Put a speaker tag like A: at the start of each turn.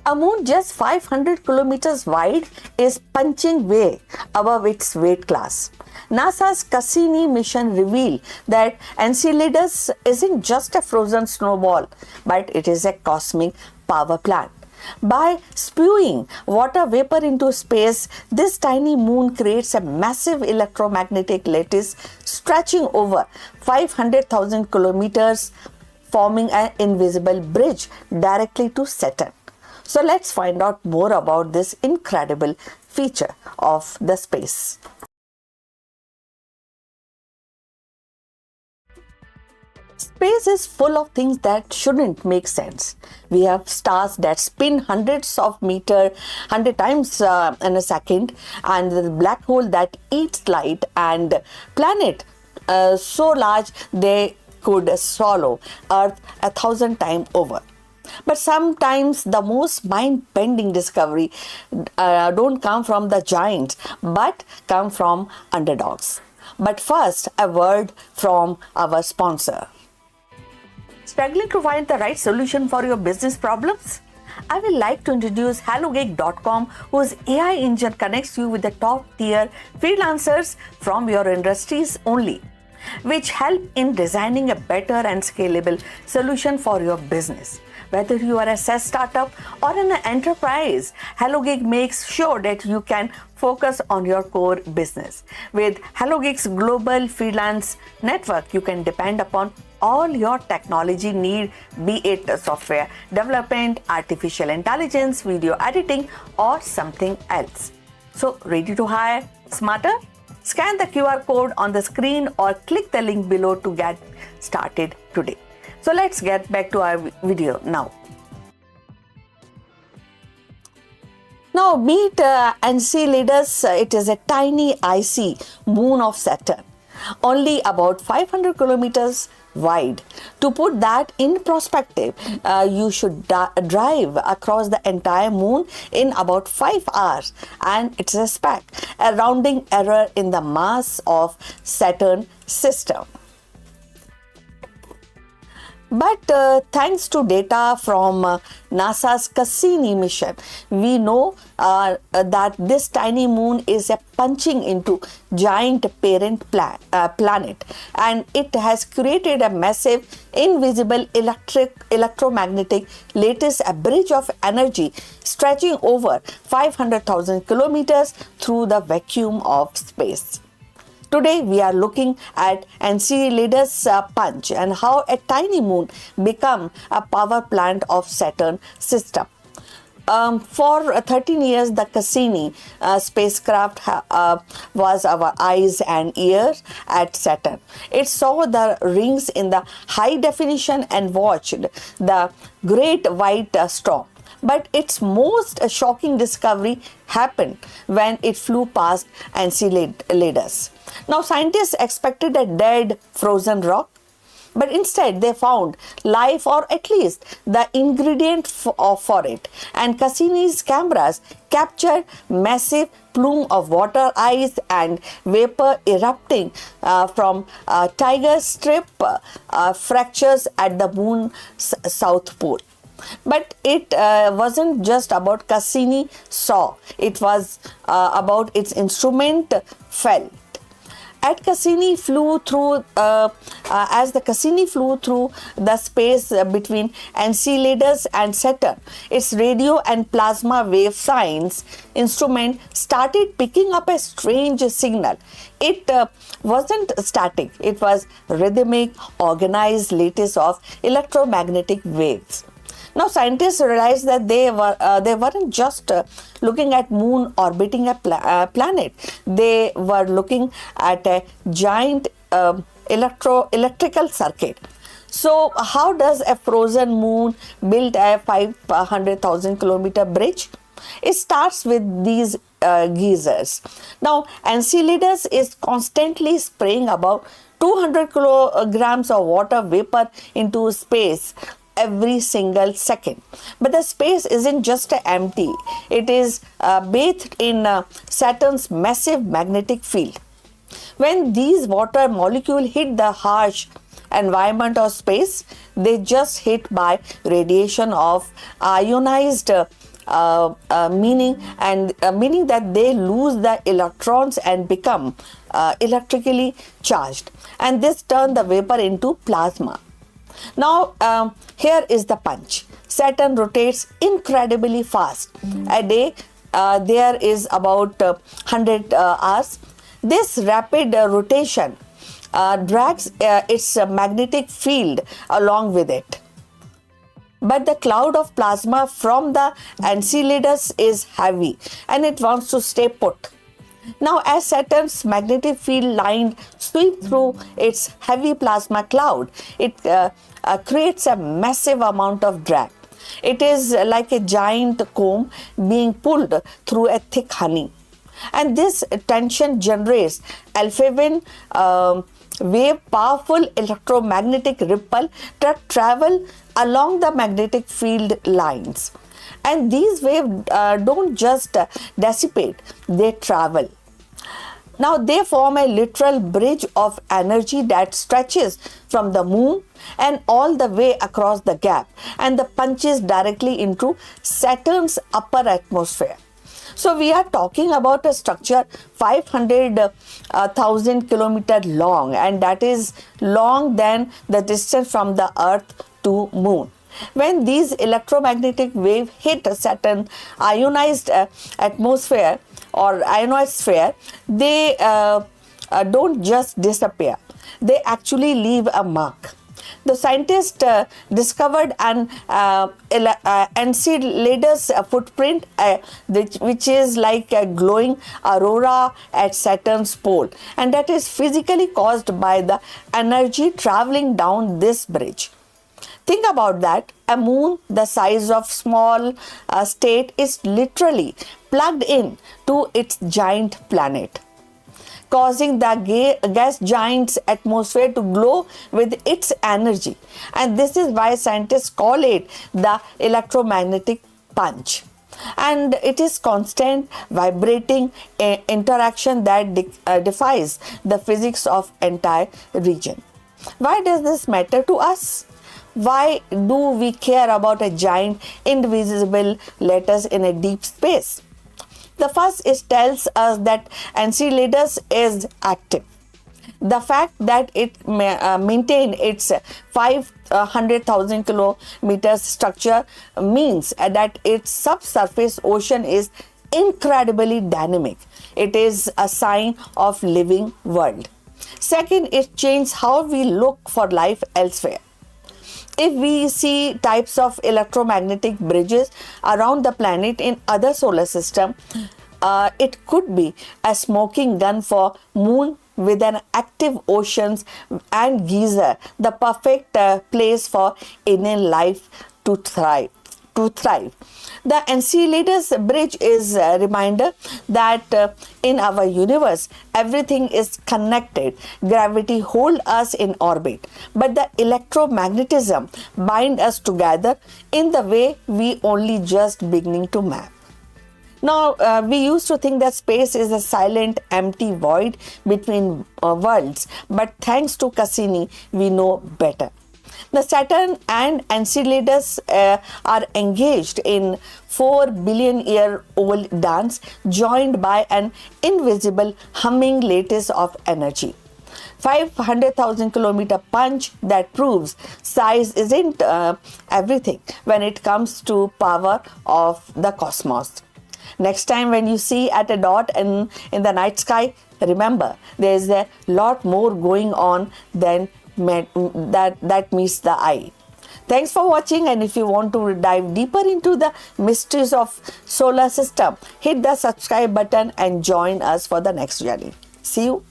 A: A moon just 500 kilometers wide is punching way above its weight class. NASA's Cassini mission revealed that Enceladus isn't just a frozen snowball, but it is a cosmic power plant. By spewing water vapor into space, this tiny moon creates a massive electromagnetic lattice stretching over 500,000 kilometers, forming an invisible bridge directly to Saturn. So let's find out more about this incredible feature of the space. Space is full of things that shouldn't make sense. We have stars that spin hundreds of meters, 100 times in a second, and the black hole that eats light, and planet so large they could swallow Earth 1,000 times over. But sometimes the most mind-bending discovery don't come from the giants, but come from underdogs. But first, a word from our sponsor. Struggling to find the right solution for your business problems? I would like to introduce HelloGig.com, whose AI engine connects you with the top-tier freelancers from your industries only, which help in designing a better and scalable solution for your business. Whether you are a SaaS startup or an enterprise, HelloGig makes sure that you can focus on your core business. With HelloGig's global freelance network, you can depend upon all your technology need, be it software development, artificial intelligence, video editing, or something else. So, ready to hire smarter? Scan the QR code on the screen or click the link below to get started today. So let's get back to our video now. Now meet Enceladus. It is a tiny icy moon of Saturn, only about 500 kilometers wide. To put that in perspective, you should drive across the entire moon in about 5 hours, and it's a speck, a rounding error in the mass of Saturn system. But thanks to data from NASA's Cassini mission, we know that this tiny moon is a punching into giant parent planet, and it has created a massive invisible electromagnetic lattice, a bridge of energy stretching over 500,000 kilometers through the vacuum of space. Today we are looking at Enceladus punch and how a tiny moon become a power plant of Saturn system. For 13 years, the Cassini spacecraft was our eyes and ears at Saturn. It saw the rings in the high definition and watched the great white storm. But its most shocking discovery happened when it flew past Enceladus. Now, scientists expected a dead, frozen rock, but instead they found life, or at least the ingredient for it. And Cassini's cameras captured massive plume of water, ice, and vapor erupting from tiger strip fractures at the moon's south pole. But it wasn't just about Cassini saw, it was about its instrument felt. As the Cassini flew through the space between Enceladus and Saturn, its radio and plasma wave science instrument started picking up a strange signal. It wasn't static, it was rhythmic, organized lattice of electromagnetic waves. Now, scientists realized that they weren't just looking at moon orbiting a planet. They were looking at a giant electrical circuit. So, how does a frozen moon build a 500,000 kilometer bridge? It starts with these geysers. Now, Enceladus is constantly spraying about 200 kilograms of water vapor into space every single second. But the space isn't just empty, it is bathed in Saturn's massive magnetic field. When these water molecules hit the harsh environment of space, they just hit by radiation of ionized meaning that they lose the electrons and become electrically charged, and this turn the vapor into plasma. Now, here is the punch. Saturn rotates incredibly fast. A day there is about 100 hours. This rapid rotation drags its magnetic field along with it. But the cloud of plasma from the Enceladus is heavy and it wants to stay put. Now, as Saturn's magnetic field line sweeps through its heavy plasma cloud, it creates a massive amount of drag. It is like a giant comb being pulled through a thick honey. And this tension generates alpha-wave powerful electromagnetic ripple that travel along the magnetic field lines. And these waves don't just dissipate, they travel. Now they form a literal bridge of energy that stretches from the moon and all the way across the gap, and the punches directly into Saturn's upper atmosphere. So we are talking about a structure 500,000 kilometers long, and that is long than the distance from the Earth to moon. When these electromagnetic waves hit Saturn's ionized atmosphere or ionosphere, they don't just disappear. They actually leave a mark. The scientists discovered an Enceladus footprint, which is like a glowing aurora at Saturn's pole, and that is physically caused by the energy traveling down this bridge. Think about that. A moon the size of small state is literally plugged in to its giant planet, causing the gas giant's atmosphere to glow with its energy. And this is why scientists call it the electromagnetic punch. And it is constant vibrating interaction that defies the physics of entire region. Why does this matter to us? Why do we care about a giant invisible letters in a deep space? The first is tells us that Enceladus is active. The fact that it maintains its 500,000 kilometers structure means that its subsurface ocean is incredibly dynamic. It is a sign of living world. Second, it changes how we look for life elsewhere. If we see types of electromagnetic bridges around the planet in other solar system, it could be a smoking gun for moon with an active oceans and geyser, the perfect place for alien life to thrive. The Enceladus bridge is a reminder that in our universe, everything is connected. Gravity holds us in orbit, but the electromagnetism binds us together in the way we only just beginning to map. Now, we used to think that space is a silent, empty void between worlds, but thanks to Cassini, we know better. The Saturn and Enceladus are engaged in 4 billion year old dance, joined by an invisible humming lattice of energy. 500,000 kilometer punch that proves size isn't everything when it comes to power of the cosmos. Next time when you see at a dot in the night sky, remember there is a lot more going on than that meets the eye. Thanks for watching, and if you want to dive deeper into the mysteries of solar system, hit the subscribe button and join us for the next journey. See you.